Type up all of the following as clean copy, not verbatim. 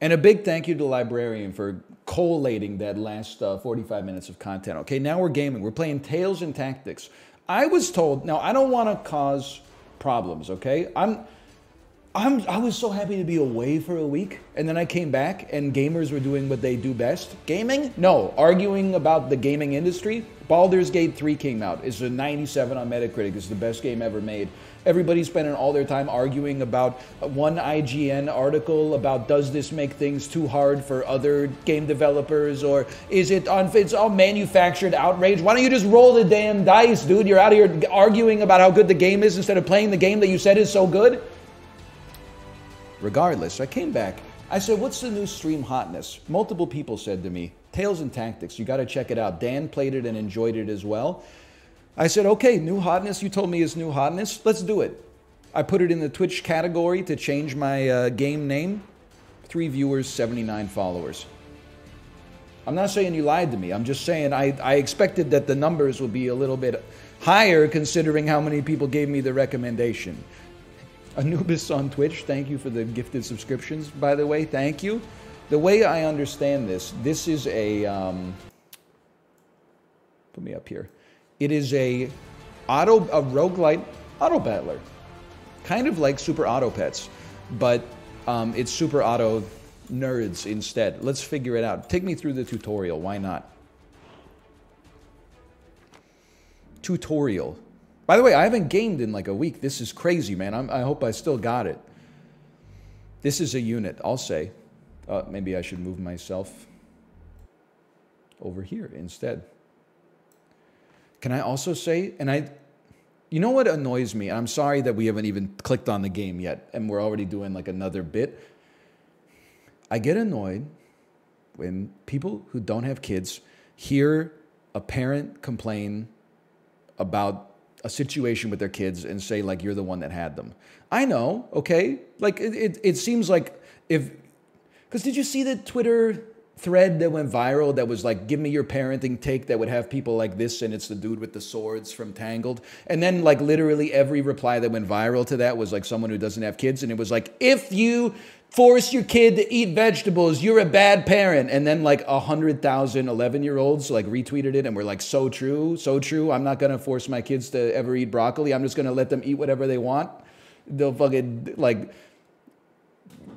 And a big thank you to the librarian for collating that last 45 minutes of content. Okay, now we're gaming. We're playing Tales and Tactics. I was told, now I don't want to cause problems, okay? I was so happy to be away for a week, and then I came back, and gamers were doing what they do best. Gaming? No. Arguing about the gaming industry. Baldur's Gate 3 came out. It's a 97 on Metacritic. It's the best game ever made. Everybody's spending all their time arguing about one IGN article about does this make things too hard for other game developers, or is it it's all manufactured outrage? Why don't you just roll the damn dice, dude? You're out here arguing about how good the game is instead of playing the game that you said is so good. Regardless, I came back. I said, what's the new stream hotness? Multiple people said to me, Tales and Tactics, you got to check it out. Dan played it and enjoyed it as well. I said, okay, new hotness. You told me it's new hotness. Let's do it. I put it in the Twitch category to change my game name. 3 viewers, 79 followers. I'm not saying you lied to me. I'm just saying I expected that the numbers would be a little bit higher considering how many people gave me the recommendation. Anubis on Twitch, thank you for the gifted subscriptions, by the way. Thank you. The way I understand this is a... put me up here. It is a roguelite auto battler. Kind of like Super Auto Pets, but it's Super Auto Nerds instead. Let's figure it out. Take me through the tutorial. Why not? Tutorial. By the way, I haven't gamed in like a week. This is crazy, man. I hope I still got it. This is a unit, I'll say. Maybe I should move myself over here instead. Can I also say, you know what annoys me? I'm sorry that we haven't even clicked on the game yet, and we're already doing like another bit. I get annoyed when people who don't have kids hear a parent complain about a situation with their kids and say like you're the one that had them. I know, okay? Like it seems like because did you see the Twitter thread that went viral that was like, give me your parenting take, that would have people like this, and it's the dude with the swords from Tangled. And then like literally every reply that went viral to that was like someone who doesn't have kids, and it was like, if you force your kid to eat vegetables, you're a bad parent. And then like 100,000 11-year-olds like retweeted it and were like, so true, so true. I'm not gonna force my kids to ever eat broccoli. I'm just gonna let them eat whatever they want. They'll fucking like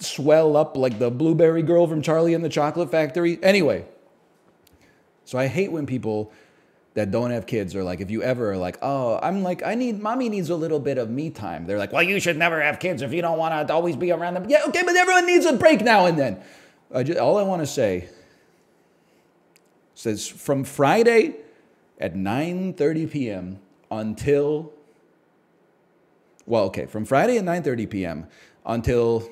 swell up like the blueberry girl from Charlie and the Chocolate Factory. Anyway, so I hate when people that don't have kids are like, if you ever are like, oh, mommy needs a little bit of me time. They're like, well, you should never have kids if you don't want to always be around them. Yeah, okay, but everyone needs a break now and then. All I want to say says from Friday at 9:30 p.m. until, well, okay, from Friday at 9:30 p.m. until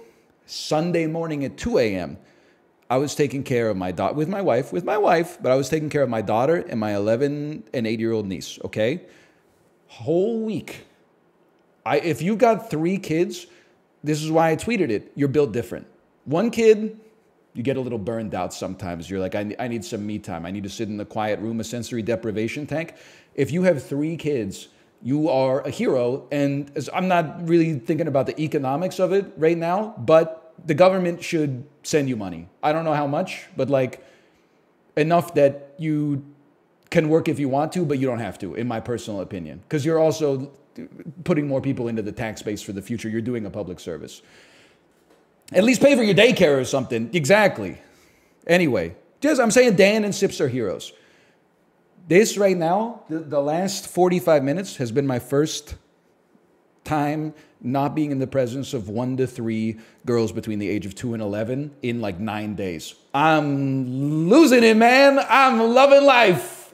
Sunday morning at 2 a.m., I was taking care of my daughter, with my wife, but I was taking care of my daughter and my 11 and 8-year-old niece, okay? Whole week. If you got 3 kids, this is why I tweeted it, you're built different. 1 kid, you get a little burned out sometimes. You're like, I need some me time. I need to sit in the quiet room, a sensory deprivation tank. If you have 3 kids, you are a hero, and I'm not really thinking about the economics of it right now, but the government should send you money. I don't know how much, but like enough that you can work if you want to, but you don't have to, in my personal opinion. Because you're also putting more people into the tax base for the future. You're doing a public service. At least pay for your daycare or something. Exactly. Anyway, just I'm saying Dan and Sips are heroes. This right now, the last 45 minutes has been my first time not being in the presence of 1 to 3 girls between the age of 2 and 11 in like 9 days. I'm losing it, man. I'm loving life.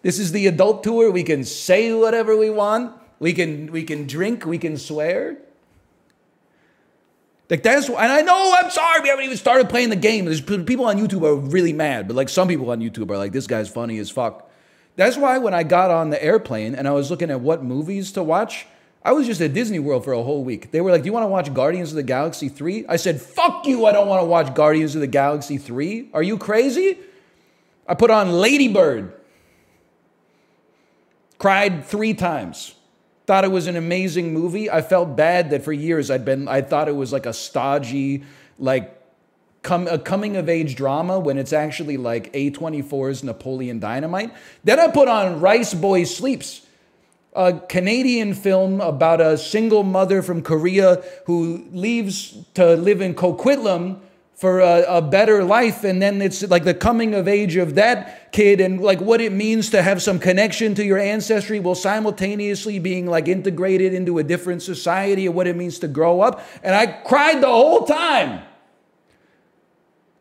This is the adult tour. We can say whatever we want. We can drink. We can swear. Like that's, and I know, I'm sorry, we haven't even started playing the game. There's people on YouTube are really mad, but like some people on YouTube are like, this guy's funny as fuck. That's why when I got on the airplane and I was looking at what movies to watch, I was just at Disney World for a whole week. They were like, do you want to watch Guardians of the Galaxy 3? I said, fuck you, I don't want to watch Guardians of the Galaxy 3. Are you crazy? I put on Lady Bird. Cried 3 times. Thought it was an amazing movie. I felt bad that for years I thought it was like a stodgy, like a coming of age drama when it's actually like A24's Napoleon Dynamite. Then I put on Rice Boy Sleeps, a Canadian film about a single mother from Korea who leaves to live in Coquitlam for a better life, and then it's like the coming of age of that kid and like what it means to have some connection to your ancestry while simultaneously being like integrated into a different society, and what it means to grow up. And I cried the whole time.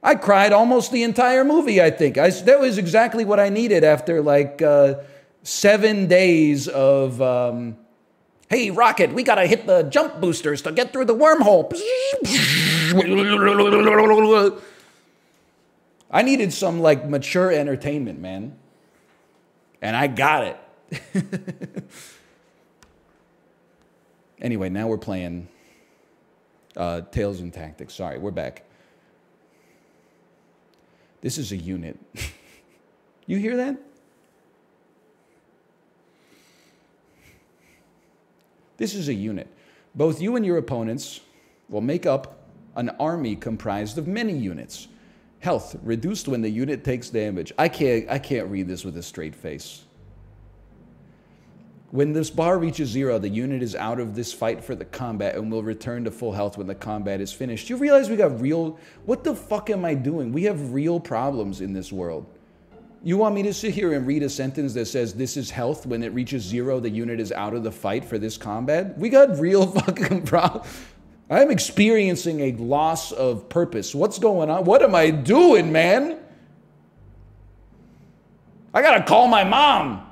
I cried almost the entire movie, I think. That was exactly what I needed after like 7 days of, hey, Rocket, we got to hit the jump boosters to get through the wormhole. I needed some like mature entertainment, man. And I got it. Anyway, now we're playing Tales and Tactics. Sorry, we're back. This is a unit. You hear that? This is a unit. Both you and your opponents will make up an army comprised of many units. Health reduced when the unit takes damage. I can't read this with a straight face. When this bar reaches 0, the unit is out of this fight for the combat and will return to full health when the combat is finished. You realize we got real... What the fuck am I doing? We have real problems in this world. You want me to sit here and read a sentence that says this is health, when it reaches 0, the unit is out of the fight for this combat? We got real fucking problems. I'm experiencing a loss of purpose. What's going on? What am I doing, man? I gotta call my mom.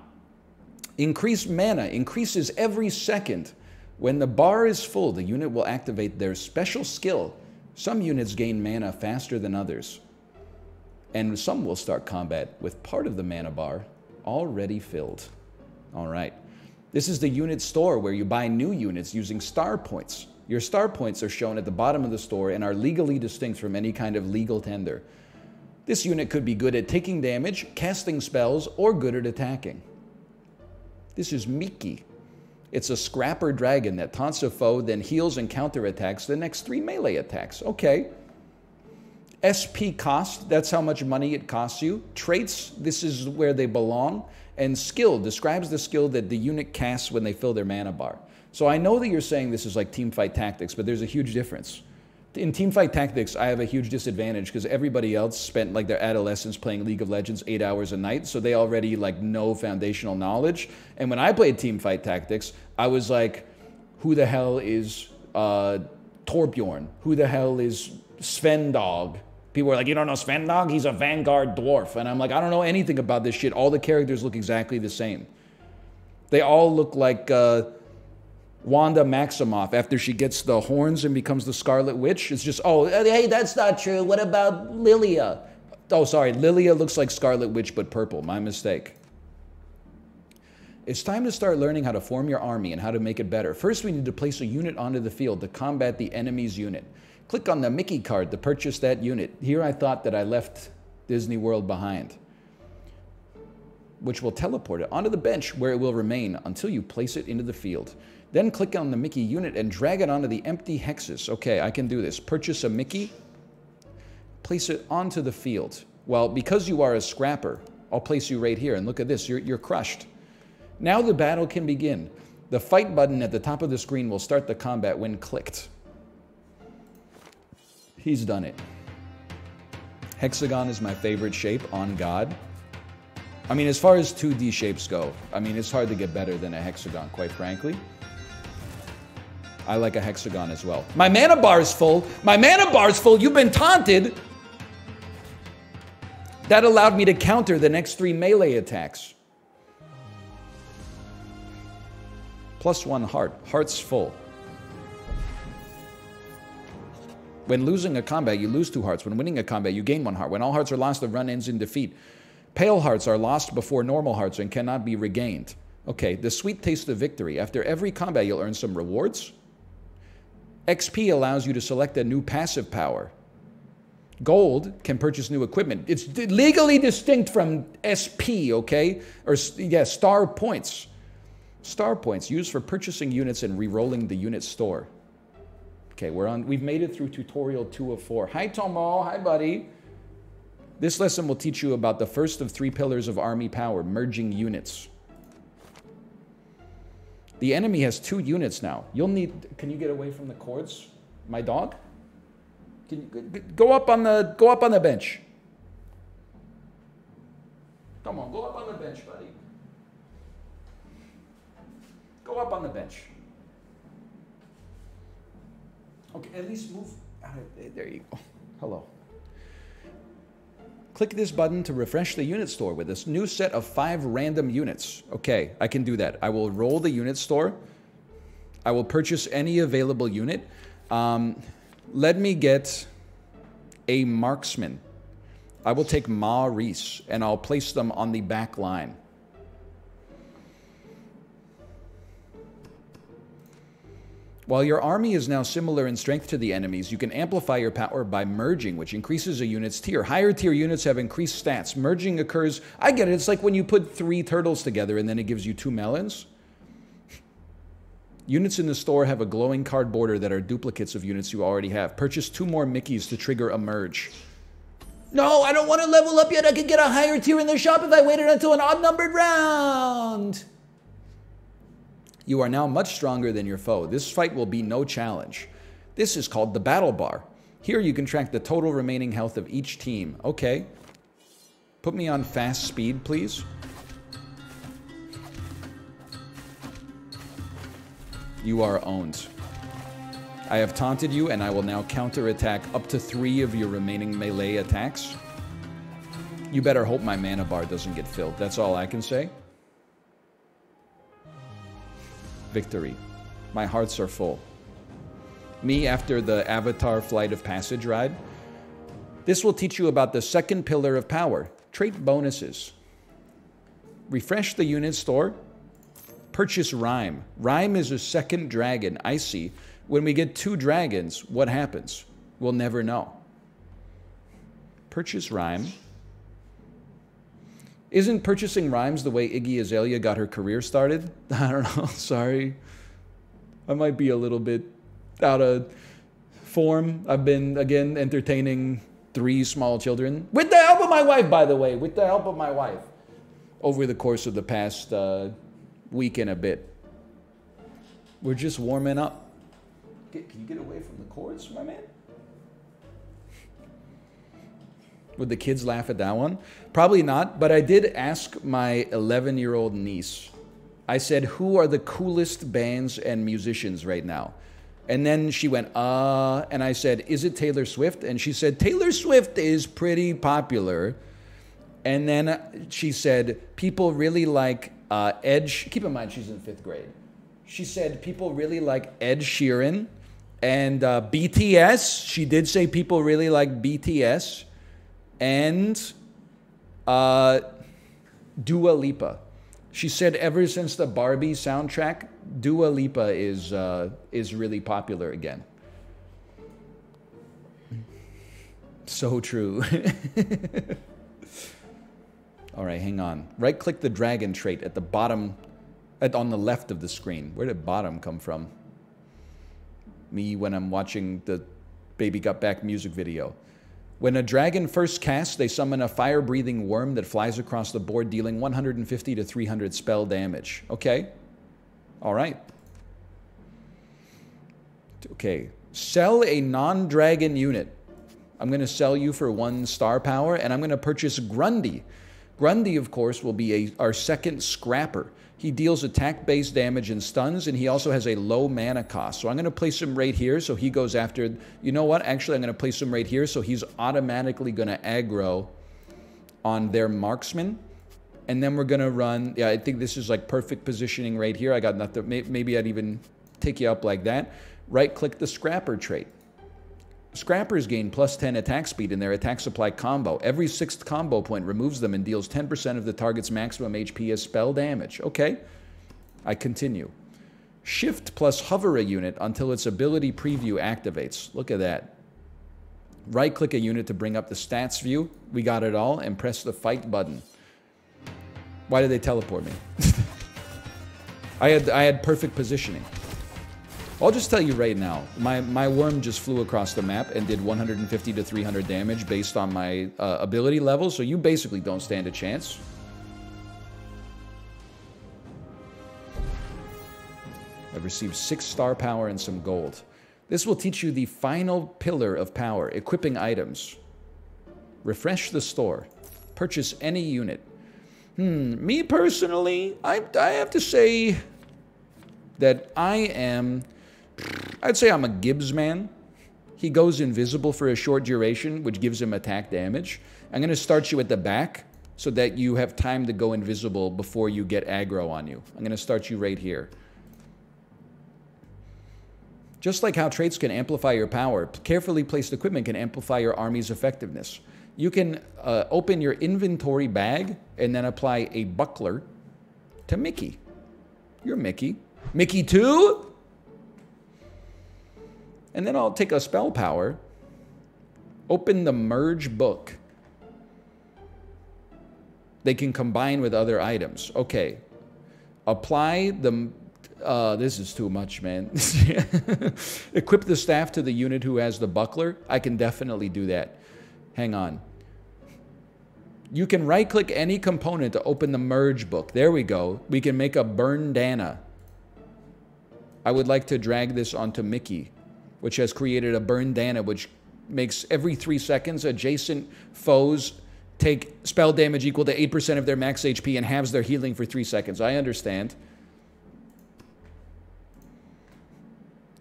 Increased mana increases every second. When the bar is full, the unit will activate their special skill. Some units gain mana faster than others. And some will start combat with part of the mana bar already filled. All right. This is the unit store where you buy new units using star points. Your star points are shown at the bottom of the store and are legally distinct from any kind of legal tender. This unit could be good at taking damage, casting spells, or good at attacking. This is Miki. It's a scrapper dragon that taunts a foe, then heals and counterattacks the next 3 melee attacks. Okay. SP cost, that's how much money it costs you. Traits, this is where they belong. And skill describes the skill that the unit casts when they fill their mana bar. So I know that you're saying this is like Teamfight Tactics, but there's a huge difference. In Teamfight Tactics, I have a huge disadvantage because everybody else spent like their adolescence playing League of Legends 8 hours a night, so they already like know foundational knowledge. And when I played Teamfight Tactics, I was like, who the hell is Torbjorn? Who the hell is Svendog? People are like, you don't know Svendog? He's a Vanguard dwarf. And I'm like, I don't know anything about this shit. All the characters look exactly the same. They all look like Wanda Maximoff after she gets the horns and becomes the Scarlet Witch. It's just, oh, hey, that's not true. What about Lilia? Oh, sorry, Lilia looks like Scarlet Witch but purple. My mistake. It's time to start learning how to form your army and how to make it better. First, we need to place a unit onto the field to combat the enemy's unit. Click on the Mickey card to purchase that unit. Here I thought that I left Disney World behind, which will teleport it onto the bench where it will remain until you place it into the field. Then click on the Mickey unit and drag it onto the empty hexes. Okay, I can do this. Purchase a Mickey, place it onto the field. Well, because you are a scrapper, I'll place you right here. And look at this, you're crushed. Now the battle can begin. The fight button at the top of the screen will start the combat when clicked. He's done it. Hexagon is my favorite shape, on God. I mean, as far as 2D shapes go, I mean, it's hard to get better than a hexagon, quite frankly. I like a hexagon as well. My mana bar is full. My mana bar is full. You've been taunted. That allowed me to counter the next 3 melee attacks. +1 heart. Heart's full. When losing a combat, you lose 2 hearts. When winning a combat, you gain 1 heart. When all hearts are lost, the run ends in defeat. Pale hearts are lost before normal hearts and cannot be regained. Okay, the sweet taste of victory. After every combat, you'll earn some rewards. XP allows you to select a new passive power. Gold can purchase new equipment. It's legally distinct from SP, okay? Or, yeah, star points. Star points used for purchasing units and re-rolling the unit store. Okay, we've made it through tutorial 2 of 4. Hi, Tomo. Hi, buddy. This lesson will teach you about the first of 3 pillars of army power, merging units. The enemy has 2 units now. You'll need... Can you get away from the cords? My dog? Can you go up on the bench. Come on, go up on the bench, buddy. Go up on the bench. Okay, at least move. There you go. Hello. Click this button to refresh the unit store with this new set of 5 random units. Okay, I can do that. I will roll the unit store. I will purchase any available unit. Let me get a marksman. I will take Maurice and I'll place them on the back line. While your army is now similar in strength to the enemies, you can amplify your power by merging, which increases a unit's tier. Higher tier units have increased stats. Merging occurs... I get it. It's like when you put 3 turtles together and then it gives you 2 melons. Units in the store have a glowing card border that are duplicates of units you already have. Purchase 2 more Mickeys to trigger a merge. No, I don't want to level up yet. I could get a higher tier in the shop if I waited until an odd-numbered round. You are now much stronger than your foe. This fight will be no challenge. This is called the battle bar. Here you can track the total remaining health of each team. Okay. Put me on fast speed, please. You are owned. I have taunted you, and I will now counterattack up to 3 of your remaining melee attacks. You better hope my mana bar doesn't get filled. That's all I can say. Victory. My hearts are full. Me after the Avatar Flight of Passage ride. This will teach you about the second pillar of power, trait bonuses. Refresh the unit store. Purchase Rhyme. Rhyme is a second dragon. I see. When we get 2 dragons, what happens? We'll never know. Purchase Rhyme. Isn't purchasing rhymes the way Iggy Azalea got her career started? I don't know. Sorry. I might be a little bit out of form. I've been, again, entertaining 3 small children. With the help of my wife, by the way. With the help of my wife. Over the course of the past week and a bit. We're just warming up. Can you get away from the cords, my man? Would the kids laugh at that one? Probably not, but I did ask my 11-year-old niece. I said, who are the coolest bands and musicians right now? And then she went, and I said, is it Taylor Swift? And she said, Taylor Swift is pretty popular. And then she said, people really like Edge. Keep in mind, she's in 5th grade. She said, people really like Ed Sheeran and BTS. She did say people really like BTS. And Dua Lipa. She said ever since the Barbie soundtrack, Dua Lipa is really popular again. So true. All right, hang on. Right-click the dragon trait at the bottom, on the left of the screen. Where did bottom come from? Me when I'm watching the Baby Got Back music video. When a dragon first casts, they summon a fire-breathing worm that flies across the board, dealing 150 to 300 spell damage. Okay. All right. Okay. Sell a non-dragon unit. I'm going to sell you for 1 star power, and I'm going to purchase Grundy. Grundy, of course, will be our second scrapper. He deals attack-based damage and stuns, and he also has a low mana cost. So I'm going to place him right here, so he goes after... You know what? Actually, I'm going to place him right here, so he's automatically going to aggro on their marksman. And then we're going to run... Yeah, I think this is like perfect positioning right here. I got nothing... Maybe I'd even take you up like that. Right-click the Scrapper trait. Scrappers gain plus 10 attack speed in their attack supply combo. Every 6th combo point removes them and deals 10% of the target's maximum HP as spell damage. Okay. I continue. Shift plus hover a unit until its ability preview activates. Look at that. Right-click a unit to bring up the stats view. We got it all. And press the fight button. Why did they teleport me? I had perfect positioning. I'll just tell you right now, my worm just flew across the map and did 150 to 300 damage based on my ability level, so you basically don't stand a chance. I've received 6 star power and some gold. This will teach you the final pillar of power, equipping items. Refresh the store. Purchase any unit. Me personally, I have to say that I'd say I'm a Gibbs man. He goes invisible for a short duration, which gives him attack damage. I'm going to start you at the back so that you have time to go invisible before you get aggro on you. I'm going to start you right here. Just like how traits can amplify your power, carefully placed equipment can amplify your army's effectiveness. You can open your inventory bag and then apply a buckler to Mickey. You're Mickey. Mickey 2? And then I'll take a spell power, open the merge book. They can combine with other items. Okay. Apply the... this is too much, man. Equip the staff to the unit who has the buckler. I can definitely do that. Hang on. You can right-click any component to open the merge book. There we go. We can make a burndana. I would like to drag this onto Mickey, which has created a burndana, which makes every 3 seconds adjacent foes take spell damage equal to 8% of their max HP and halves their healing for 3 seconds. I understand.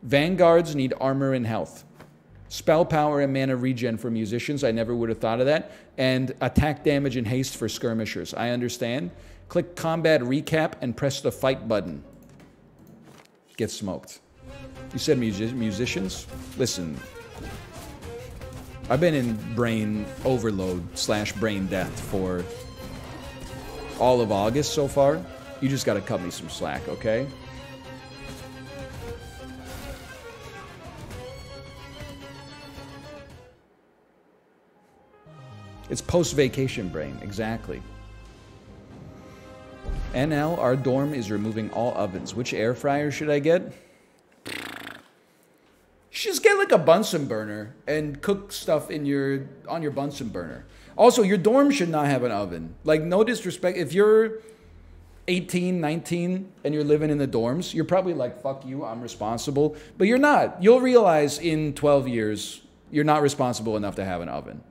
Vanguards need armor and health. Spell power and mana regen for musicians. I never would have thought of that. And attack damage and haste for skirmishers. I understand. Click combat recap and press the fight button. Get smoked. You said musicians? Listen. I've been in brain overload / brain death for all of August so far. You just gotta cut me some slack, okay? It's post-vacation brain, exactly. NL, our dorm is removing all ovens. Which air fryer should I get? Just get like a Bunsen burner and cook stuff on your Bunsen burner. Also, your dorm should not have an oven. Like, no disrespect. If you're 18, 19, and you're living in the dorms, you're probably like, fuck you, I'm responsible. But you're not. You'll realize in 12 years, you're not responsible enough to have an oven.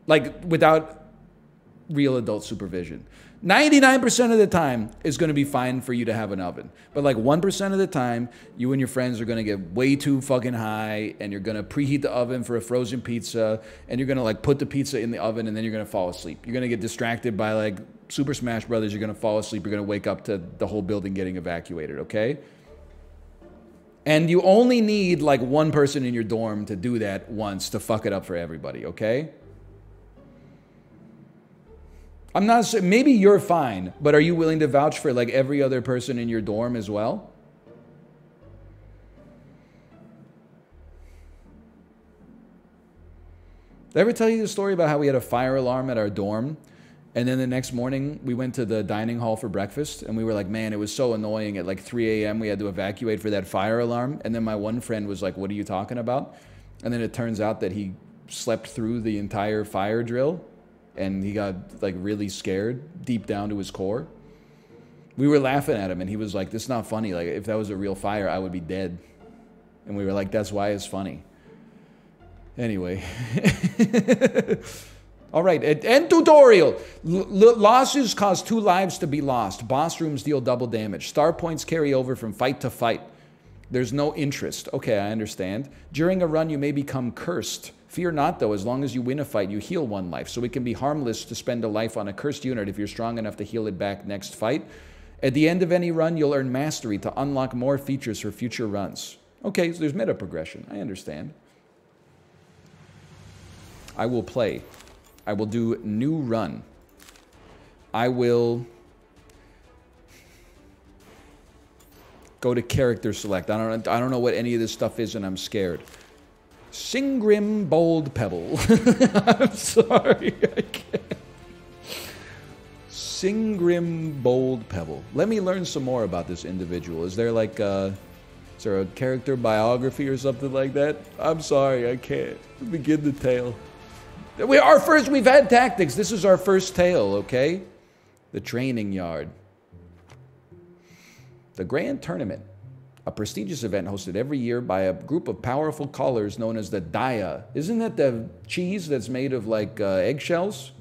Like, without real adult supervision. 99% of the time, it's going to be fine for you to have an oven. But like 1% of the time, you and your friends are going to get way too fucking high, and you're going to preheat the oven for a frozen pizza, and you're going to like put the pizza in the oven, and then you're going to fall asleep. You're going to get distracted by like Super Smash Brothers. You're going to fall asleep. You're going to wake up to the whole building getting evacuated, okay? And you only need like one person in your dorm to do that once to fuck it up for everybody, okay? I'm not saying, maybe you're fine, but are you willing to vouch for like every other person in your dorm as well? Did I ever tell you the story about how we had a fire alarm at our dorm? And then the next morning, we went to the dining hall for breakfast, and we were like, man, it was so annoying. At like 3 a.m., we had to evacuate for that fire alarm. And then my one friend was like, what are you talking about? And then it turns out that he slept through the entire fire drill. And he got like really scared deep down to his core. We were laughing at him, and he was like, this is not funny. Like, if that was a real fire, I would be dead. And we were like, that's why it's funny. Anyway. All right, end tutorial. Losses cause 2 lives to be lost. Boss rooms deal double damage. Star points carry over from fight to fight. There's no interest. Okay, I understand. During a run, you may become cursed. Fear not, though, as long as you win a fight, you heal 1 life. So it can be harmless to spend a life on a cursed unit if you're strong enough to heal it back next fight. At the end of any run, you'll earn mastery to unlock more features for future runs. Okay, so there's meta progression. I understand. I will play. I will do new run. I will go to character select. I don't know what any of this stuff is, and I'm scared. Singrim Bold Pebble. I'm sorry, I can't. Singrim Bold Pebble. Let me learn some more about this individual. Is there like is there a character biography or something like that? I'm sorry, I can't begin the tale. We've had tactics. This is our first tale, okay? The training yard. The Grand Tournament, a prestigious event hosted every year by a group of powerful callers known as the Daya. Isn't that the cheese that's made of like eggshells?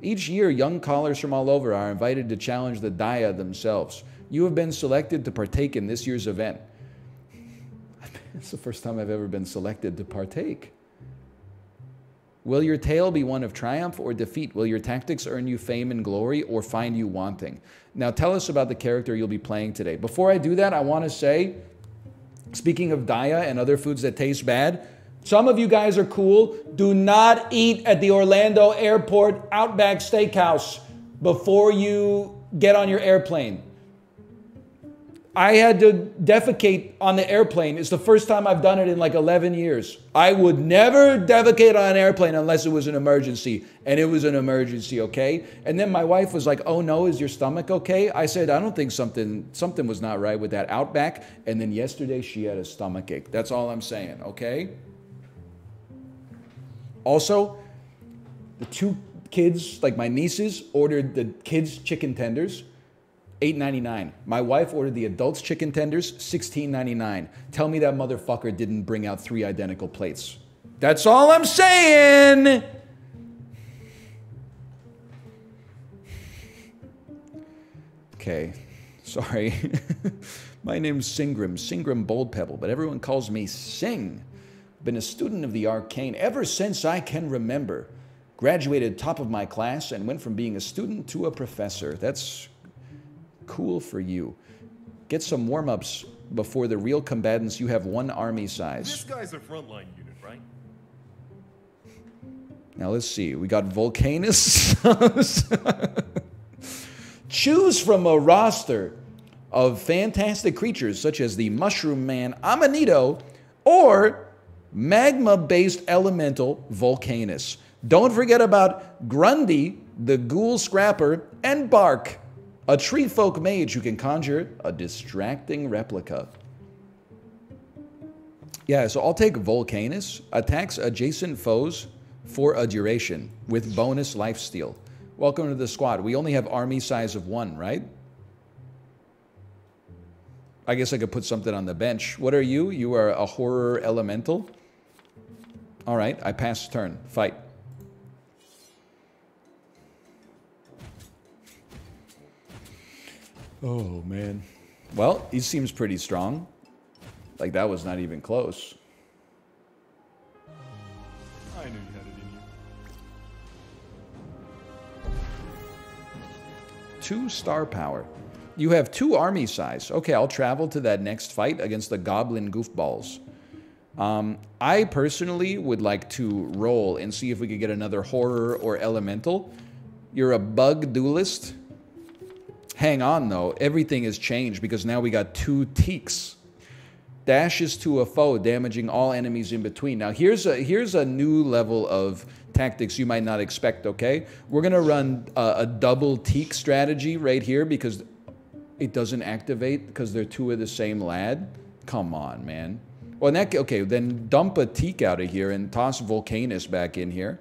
Each year, young callers from all over are invited to challenge the Daya themselves. You have been selected to partake in this year's event. It's the first time I've ever been selected to partake. Will your tale be one of triumph or defeat? Will your tactics earn you fame and glory or find you wanting? Now tell us about the character you'll be playing today. Before I do that, I want to say, speaking of Daya and other foods that taste bad, some of you guys are cool. Do not eat at the Orlando Airport Outback Steakhouse before you get on your airplane. I had to defecate on the airplane. It's the first time I've done it in like 11 years. I would never defecate on an airplane unless it was an emergency. And it was an emergency, okay? And then my wife was like, oh no, is your stomach okay? I said, I don't think something was not right with that Outback. And then yesterday she had a stomach ache. That's all I'm saying, okay? Also, the two kids, like my nieces, ordered the kids' chicken tenders. $8.99. My wife ordered the adults' chicken tenders, $16.99. Tell me that motherfucker didn't bring out 3 identical plates. That's all I'm saying! Okay, sorry. My name's Singrim Bold Pebble, but everyone calls me Sing. Been a student of the arcane ever since I can remember. Graduated top of my class and went from being a student to a professor. That's cool for you. Get some warm-ups before the real combatants. You have 1 army size. This guy's a frontline unit, right? Now let's see. We got Volcanus. Choose from a roster of fantastic creatures such as the Mushroom Man Amanito or magma-based elemental Volcanus. Don't forget about Grundy, the Ghoul Scrapper, and Bark, a tree folk mage who can conjure a distracting replica. Yeah, so I'll take Volcanus. Attacks adjacent foes for a duration with bonus lifesteal. Welcome to the squad. We only have army size of 1, right? I guess I could put something on the bench. What are you? You are a horror elemental? All right, I pass turn. Fight. Oh, man. Well, he seems pretty strong. Like, that was not even close. I knew you had it in you. 2 star power. You have 2 army size. Okay, I'll travel to that next fight against the goblin goofballs. I personally would like to roll and see if we could get another horror or elemental. You're a bug duelist. Hang on, though. Everything has changed because now we got 2 teaks. Dashes to a foe, damaging all enemies in between. Now, here's a new level of tactics you might not expect, okay? We're going to run a double teak strategy right here because it doesn't activate because they're 2 of the same lad. Come on, man. Well, in that, okay, then dump a teak out of here and toss Volcanus back in here.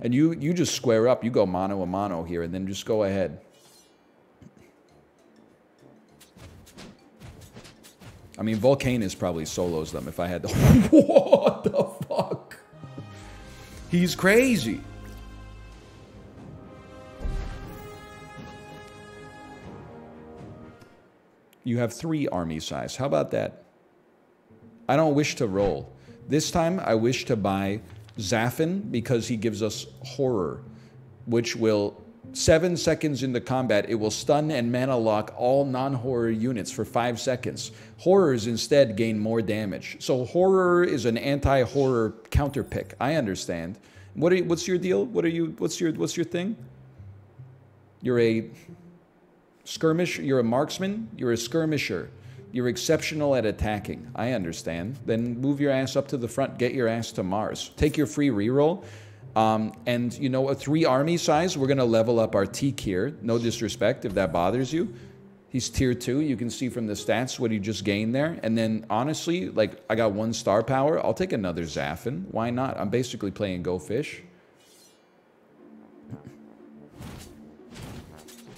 And you just square up. You go mano a mano here and then just go ahead. I mean, Volcanus probably solos them if I had to. What the fuck? He's crazy. You have 3 army size. How about that? I don't wish to roll. This time, I wish to buy Zaffin because he gives us horror, which will 7 seconds into combat, it will stun and mana lock all non-horror units for 5 seconds. Horrors instead gain more damage. So horror is an anti-horror counter pick. I understand. What's your deal? What's your thing? You're a skirmish. You're a marksman. You're a skirmisher. You're exceptional at attacking. I understand. Then move your ass up to the front. Get your ass to Mars. Take your free reroll. And, you know, a 3 army size, we're going to level up our Teak here. No disrespect if that bothers you. He's tier 2. You can see from the stats what he just gained there. And then, honestly, like, I got 1 star power. I'll take another Zaffin. Why not? I'm basically playing Go Fish.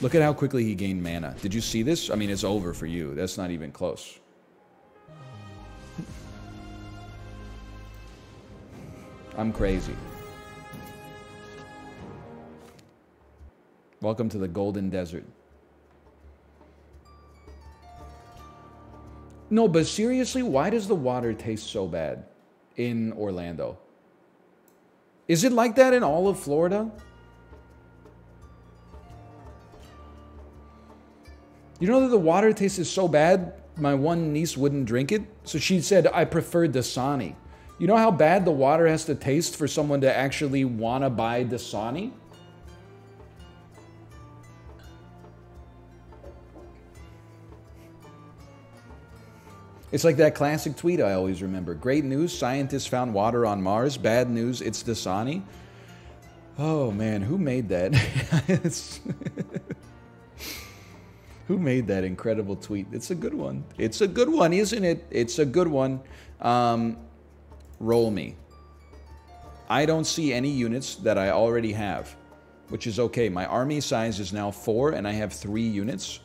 Look at how quickly he gained mana. Did you see this? I mean, it's over for you. That's not even close. I'm crazy. Welcome to the Golden Desert. No, but seriously, why does the water taste so bad in Orlando? Is it like that in all of Florida? You know that the water tastes so bad, my one niece wouldn't drink it, so she said, I prefer Dasani. You know how bad the water has to taste for someone to actually want to buy Dasani? It's like that classic tweet I always remember. Great news, scientists found water on Mars. Bad news, it's Dasani. Oh man, who made that? Who made that incredible tweet? It's a good one. It's a good one, isn't it? It's a good one. Roll me. I don't see any units that I already have, which is okay. My army size is now 4, and I have 3 units.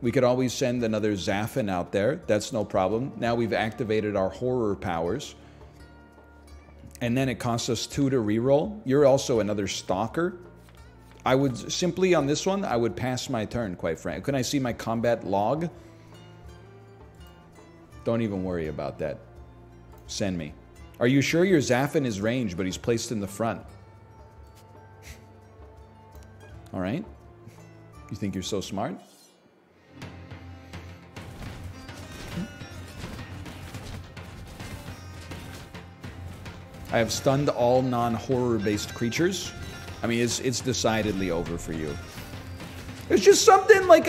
We could always send another Zaffin out there. That's no problem. Now we've activated our horror powers. And then it costs us 2 to reroll. You're also another Stalker. I would simply, on this one, I would pass my turn, quite frankly. Can I see my combat log? Don't even worry about that. Send me. Are you sure your Zaffin is ranged, but he's placed in the front? All right. You think you're so smart? I have stunned all non-horror-based creatures. I mean, it's decidedly over for you. It's just something like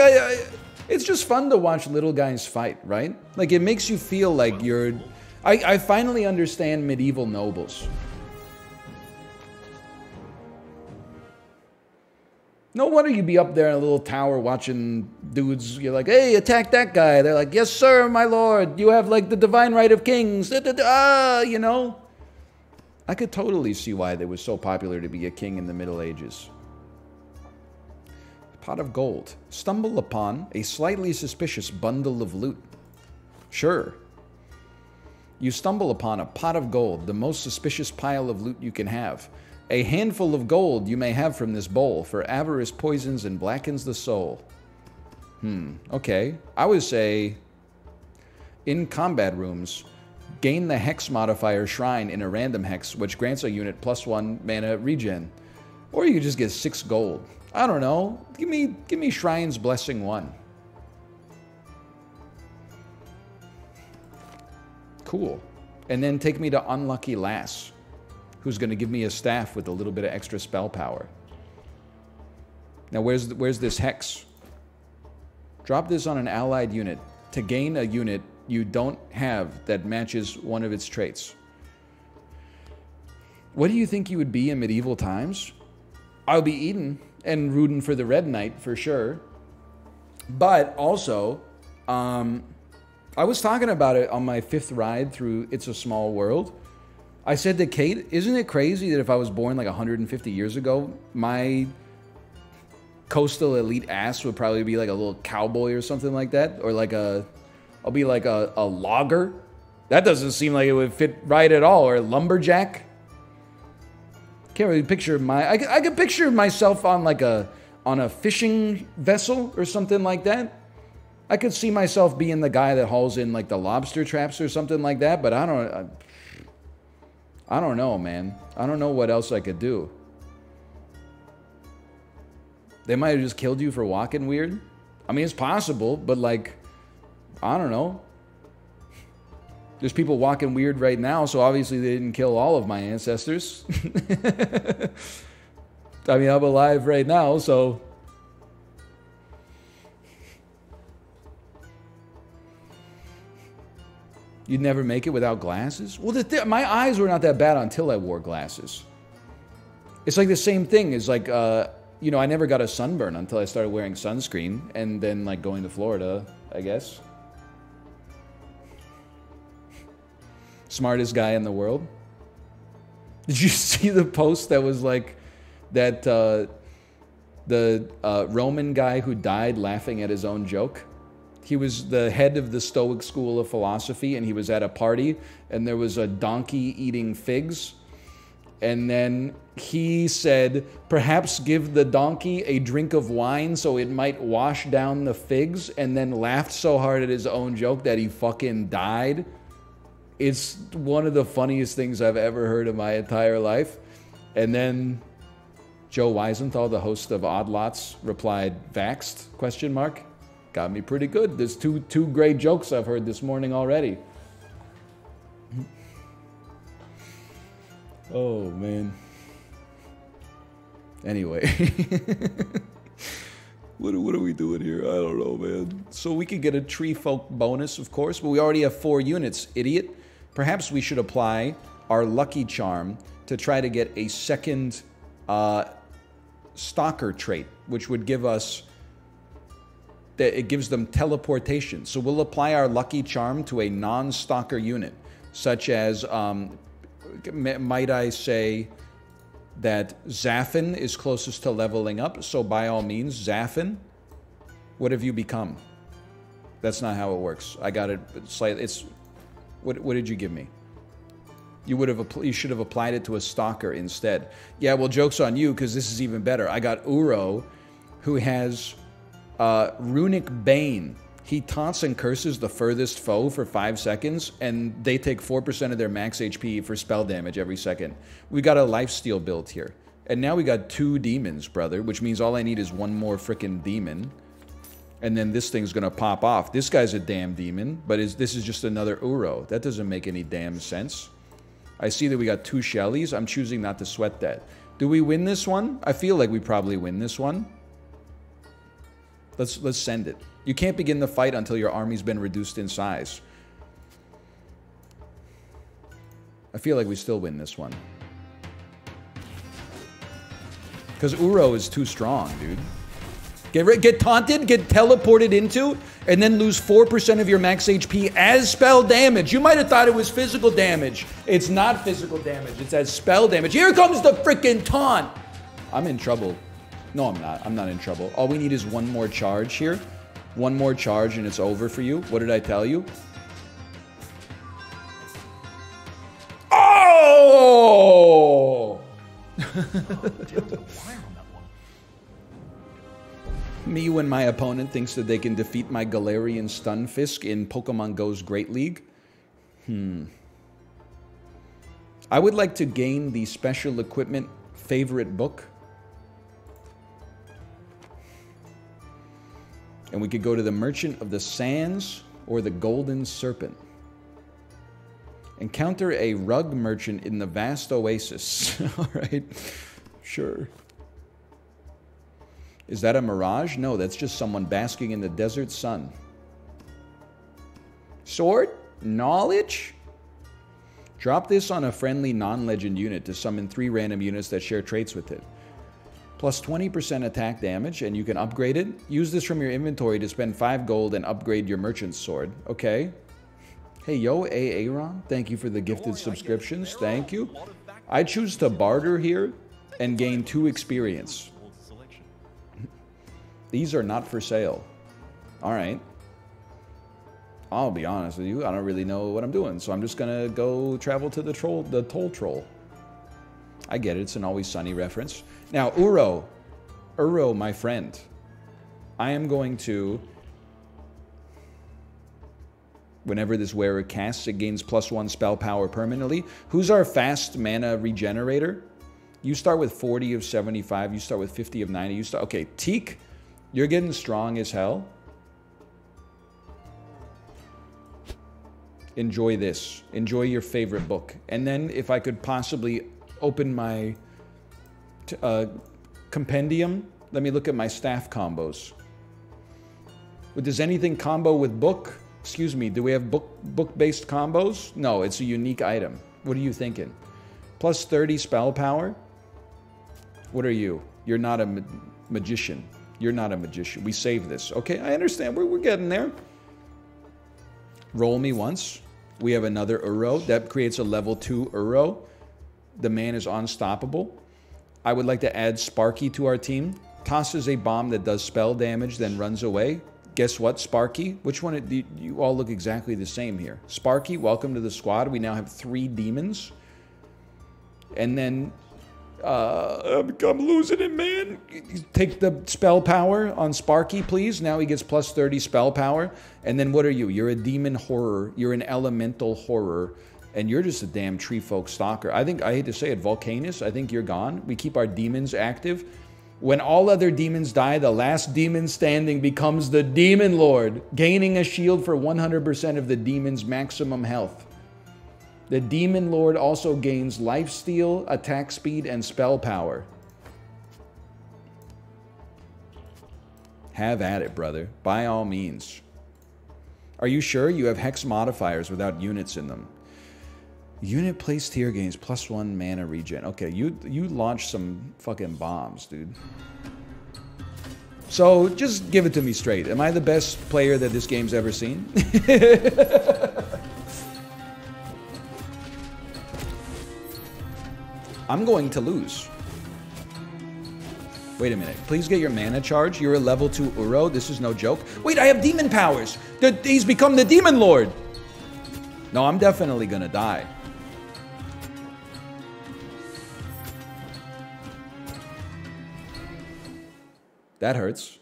it's just fun to watch little guys fight, right? Like, it makes you feel like you're... I finally understand medieval nobles. No wonder you'd be up there in a little tower watching dudes. You're like, hey, attack that guy. They're like, yes, sir, my lord. You have, like, the divine right of kings. You know? I could totally see why they were so popular to be a king in the Middle Ages. Pot of gold. Stumble upon a slightly suspicious bundle of loot. Sure. You stumble upon a pot of gold, the most suspicious pile of loot you can have. A handful of gold you may have from this bowl, for avarice poisons and blackens the soul. Okay. I would say, in combat rooms, gain the Hex modifier Shrine in a random Hex, which grants a unit +1 mana regen. Or you could just get 6 gold. I don't know. Give me Shrine's Blessing 1. Cool. And then take me to Unlucky Lass, who's going to give me a staff with a little bit of extra spell power. Now, where's this Hex? Drop this on an allied unit to gain a unit you don't have that matches one of its traits. What do you think you would be in medieval times? I'll be eating and rooting for the Red Knight for sure. But also, I was talking about it on my 5th ride through It's a Small World. I said to Kate, isn't it crazy that if I was born like 150 years ago, my coastal elite ass would probably be like a little cowboy or something like that? Or like I'll be like a logger. That doesn't seem like it would fit right at all. Or a lumberjack. Can't really picture I could picture myself on like on a fishing vessel or something like that. I could see myself being the guy that hauls in like the lobster traps or something like that. But I don't know, man. I don't know what else I could do. They might have just killed you for walking weird. I mean, it's possible, but like, I don't know. There's people walking weird right now, so obviously they didn't kill all of my ancestors. I mean, I'm alive right now, so... You'd never make it without glasses? Well, my eyes were not that bad until I wore glasses. It's like the same thing as like, you know, I never got a sunburn until I started wearing sunscreen and then like going to Florida, I guess. Smartest guy in the world. Did you see the post that was like that the Roman guy who died laughing at his own joke? He was the head of the Stoic school of philosophy, and he was at a party, and there was a donkey eating figs. And then he said, perhaps give the donkey a drink of wine so it might wash down the figs, and then laughed so hard at his own joke that he fucking died. It's one of the funniest things I've ever heard in my entire life. And then Joe Weisenthal, the host of Odd Lots, replied, "Vaxxed?" ? Got me pretty good. There's two great jokes I've heard this morning already. Oh, man. Anyway. What are we doing here? I don't know, man. So we could get a tree folk bonus, of course, but we already have 4 units, idiot. Perhaps we should apply our lucky charm to try to get a second stalker trait, which would give us... it gives them teleportation. So we'll apply our lucky charm to a non-stalker unit, such as, might I say that Zaffin is closest to leveling up. So by all means, Zaffin, what have you become? That's not how it works. I got it slightly. It's what did you give me? You should have applied it to a stalker instead. Yeah, well, joke's on you because this is even better. I got Uro, who has Runic Bane. He taunts and curses the furthest foe for 5 seconds, and they take 4% of their max HP for spell damage every second. We got a lifesteal built here. And now we got 2 demons, brother, which means all I need is 1 more frickin' demon. And then this thing's gonna pop off. This guy's a damn demon, but this is just another Uro. That doesn't make any damn sense. I see that we got 2 Shellies. I'm choosing not to sweat that. Do we win this one? I feel like we probably win this one. Let's send it. You can't begin the fight until your army's been reduced in size. I feel like we still win this one. Because Uro is too strong, dude. Get taunted, get teleported into, and then lose 4% of your max HP as spell damage. You might have thought it was physical damage. It's not physical damage. It's as spell damage. Here comes the freaking taunt. I'm in trouble. No, I'm not. I'm not in trouble. All we need is 1 more charge here. 1 more charge and it's over for you. What did I tell you? Oh! Me when my opponent thinks that they can defeat my Galarian Stunfisk in Pokemon Go's Great League. I would like to gain the special equipment favorite book. And we could go to the Merchant of the Sands or the Golden Serpent. Encounter a rug merchant in the vast oasis. All right, sure. Is that a mirage? No, that's just someone basking in the desert sun. Sword? Knowledge? Drop this on a friendly non-legend unit to summon 3 random units that share traits with it. Plus 20% attack damage, and you can upgrade it. Use this from your inventory to spend 5 gold and upgrade your merchant's sword. Okay. Hey, yo, Aaron, thank you for the gifted subscriptions. Thank you. I choose to barter here and gain 2 experience. These are not for sale. All right. I'll be honest with you. I don't really know what I'm doing, so I'm just gonna go travel to the toll troll. I get it. It's an Always Sunny reference. Now, Uro, my friend, I am going to, whenever this wearer casts, it gains +1 spell power permanently. Who's our fast mana regenerator? You start with 40 of 75. You start with 50 of 90. You start, okay, Teak, you're getting strong as hell. Enjoy this. Enjoy your favorite book. And then if I could possibly open my compendium, let me look at my staff combos. Does anything combo with book? Excuse me, do we have book-based combos? No, it's a unique item. What are you thinking? Plus 30 spell power? What are you? You're not a magician. You're not a magician. We save this. Okay, I understand. We're getting there. Roll me once. We have another Uro. That creates a level 2 Uro. The man is unstoppable. I would like to add Sparky to our team. Tosses a bomb that does spell damage, then runs away. Guess what, Sparky? Which one? You all look exactly the same here. Sparky, welcome to the squad. We now have 3 demons. And then, I'm losing it, man. Take the spell power on Sparky, please. Now he gets plus 30 spell power. And then what are you? You're a demon horror. You're an elemental horror. And you're just a damn tree folk stalker. I hate to say it, Volcanus, I think you're gone. We keep our demons active. When all other demons die, the last demon standing becomes the Demon Lord, gaining a shield for 100% of the demon's maximum health. The Demon Lord also gains lifesteal, attack speed, and spell power. Have at it, brother. By all means. Are you sure you have hex modifiers without units in them? Unit placed here gains +1 mana regen. Okay, you launched some fucking bombs, dude. So, just give it to me straight. Am I the best player that this game's ever seen? I'm going to lose. Wait a minute. Please get your mana charge. You're a level 2 Uro. This is no joke. Wait, I have demon powers. He's become the Demon Lord. No, I'm definitely gonna die. That hurts.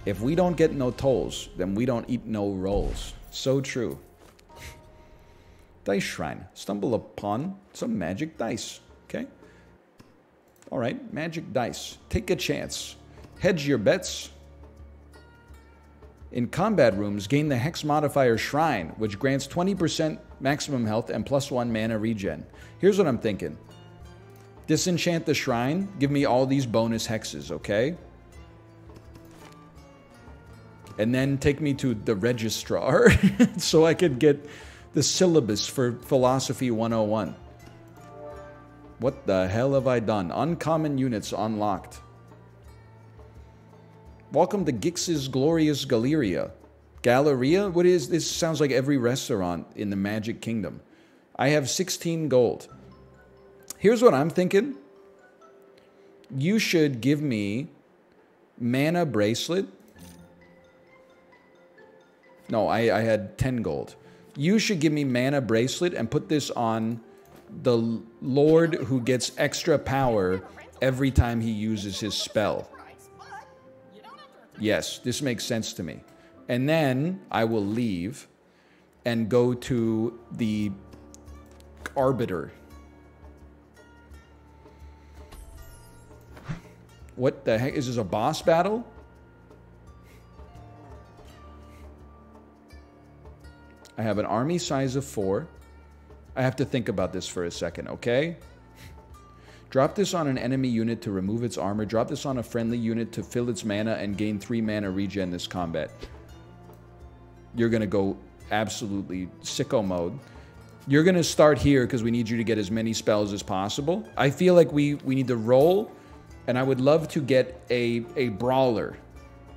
If we don't get no tolls, then we don't eat no rolls. So true. Dice Shrine. Stumble upon some magic dice. Okay? Alright, magic dice. Take a chance. Hedge your bets. In combat rooms, gain the Hex modifier Shrine, which grants 20% maximum health and +1 mana regen. Here's what I'm thinking. Disenchant the Shrine. Give me all these bonus hexes, okay? And then take me to the Registrar so I could get the syllabus for Philosophy 101. What the hell have I done? Uncommon units unlocked. Welcome to Gix's Glorious Galleria. Galleria? What is this? Sounds like every restaurant in the Magic Kingdom. I have 16 gold. Here's what I'm thinking. You should give me Mana Bracelet. No, I had 10 gold. You should give me Mana Bracelet and put this on the Lord who gets extra power every time he uses his spell. Yes, this makes sense to me. And then I will leave and go to the Arbiter. What the heck? Is this a boss battle? I have an army size of 4. I have to think about this for a second, okay? Drop this on an enemy unit to remove its armor. Drop this on a friendly unit to fill its mana and gain 3 mana regen this combat. You're going to go absolutely sicko mode. You're going to start here because we need you to get as many spells as possible. I feel like we need to roll, and I would love to get a brawler.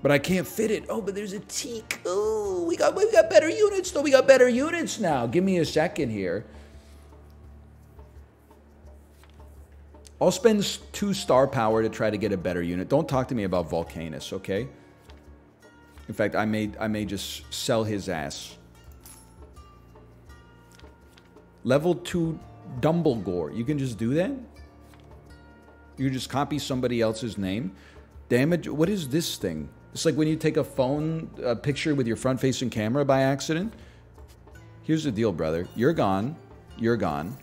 But I can't fit it. Oh, but there's a teak. Oh, we got better units, though. We got better units now. Give me a second here. I'll spend 2 star power to try to get a better unit. Don't talk to me about Volcanus, okay? In fact, I may just sell his ass. Level 2 Dumbledore. You can just do that? You can just copy somebody else's name? Damage? What is this thing? It's like when you take a phone picture with your front-facing camera by accident. Here's the deal, brother. You're gone. You're gone.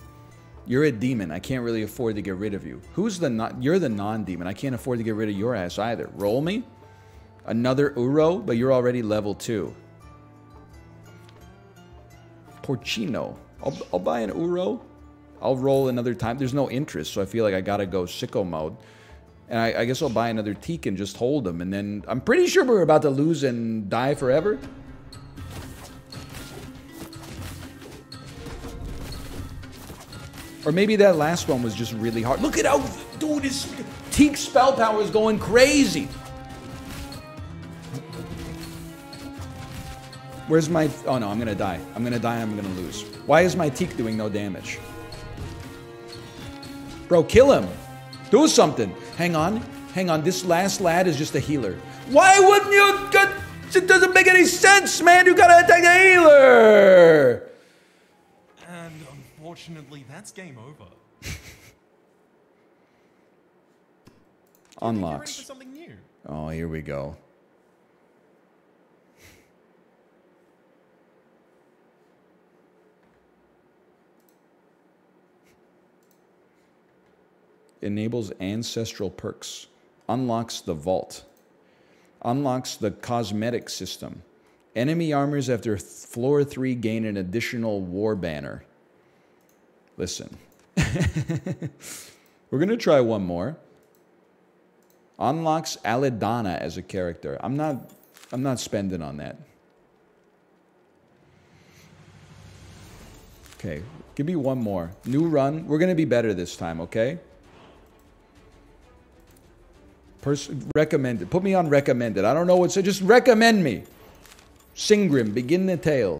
You're a demon. I can't really afford to get rid of you. Who's the you're the non-demon. I can't afford to get rid of your ass either. Roll me. Another Uro, but you're already level 2. Porcino. I'll buy an Uro. I'll roll another time. There's no interest, so I feel like I gotta go sicko mode. And I guess I'll buy another teak and just hold them. And then I'm pretty sure we're about to lose and die forever. Or maybe that last one was just really hard. Look at how, dude, his Teak spell power is going crazy. Where's my... Oh no, I'm gonna die. I'm gonna die, I'm gonna lose. Why is my Teak doing no damage? Bro, kill him. Do something. Hang on. Hang on. This last lad is just a healer. Why wouldn't you... It doesn't make any sense, man. You gotta attack the healer. And unfortunately, that's game over. Unlocks. You're ready for something new. Oh, here we go. Enables ancestral perks. Unlocks the vault. Unlocks the cosmetic system. Enemy armors after floor 3 gain an additional war banner. Listen. We're going to try one more. Unlocks Aladana as a character. I'm not spending on that. Okay, give me one more. New run. We're going to be better this time, okay? Recommended. Put me on recommended. I don't know what to say. Just recommend me. Singrim, begin the tale.